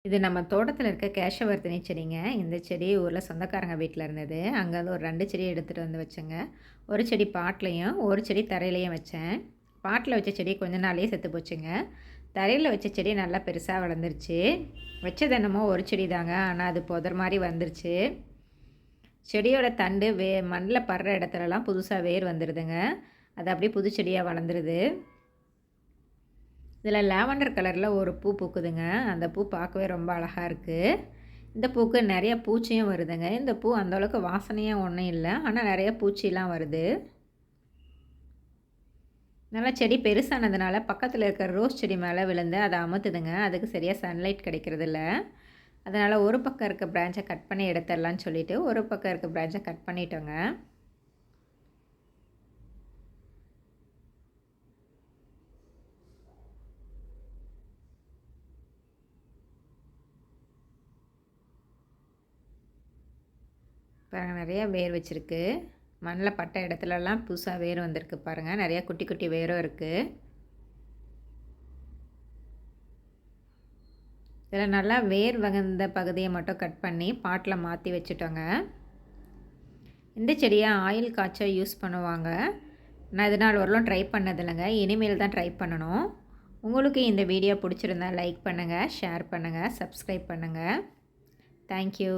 இது நம்ம தோட்டத்தில் இருக்க கேஷவர்த்தினி செடிங்க. இந்த செடி ஊரில் சொந்தக்காரங்க வீட்டில் இருந்தது. அங்கேருந்து ஒரு 2 செடி எடுத்துகிட்டு வந்து வச்சேங்க. ஒரு செடி பாட்லேயும், ஒரு செடி தரையிலையும் வச்சேன். பாட்டில் வச்ச செடி கொஞ்ச நாள்லேயே செத்து போச்சுங்க. தரையில் வச்ச செடி நல்லா பெருசாக வளர்ந்துருச்சு. வச்சது என்னமோ ஒரு செடி தாங்க. ஆனால் அது புதர் மாதிரி வந்துருச்சு. செடியோட தண்டு மண்ணில் படுற இடத்துலலாம் புதுசாக வேர் வந்துடுதுங்க. அது அப்படியே புது செடியாக வளர்ந்துருது. இதில் லாவெண்டர் கலரில் ஒரு பூ பூக்குதுங்க. அந்த பூ பார்க்கவே ரொம்ப அழகாக இருக்குது. இந்த பூக்கு நிறைய பூச்சியும் வருதுங்க. இந்த பூ அந்தளவுக்கு வாசனையாக ஒன்றும் இல்லை, ஆனால் நிறைய பூச்சிலாம் வருது. நல்லா செடி பெருசானதுனால பக்கத்தில் இருக்கிற ரோஸ் செடி மேலே விழுந்து அதை அமுத்துதுங்க. அதுக்கு சரியாக சன்லைட் கிடைக்கிறதில்ல. அதனால் ஒரு பக்கம் இருக்க பிரான்ச்சை கட் பண்ணி எடுத்துடலான்னு சொல்லிவிட்டு ஒரு பக்கம் இருக்க பிரான்ச்சை கட் பண்ணிட்டோங்க. பாருங்கள், நிறையா வேர் வச்சுருக்கு. மண்ணில் பட்ட இடத்துலலாம் புதுசாக வேர் வந்திருக்கு பாருங்கள். நிறையா குட்டி குட்டி வேரும் இருக்குது. இதில் நல்லா வேர் வந்த பகுதியை மட்டும் கட் பண்ணி பாட்டில் மாற்றி வச்சுட்டோங்க. இந்த செடியை ஆயில் காய்ச்ச யூஸ் பண்ணுவாங்க. நான் இது நாள் வரலும் ட்ரை பண்ணதில்லைங்க. இனிமேல் தான் ட்ரை பண்ணணும். உங்களுக்கு இந்த வீடியோ பிடிச்சிருந்தா லைக் பண்ணுங்கள், ஷேர் பண்ணுங்கள், சப்ஸ்கிரைப் பண்ணுங்கள். தேங்க்யூ.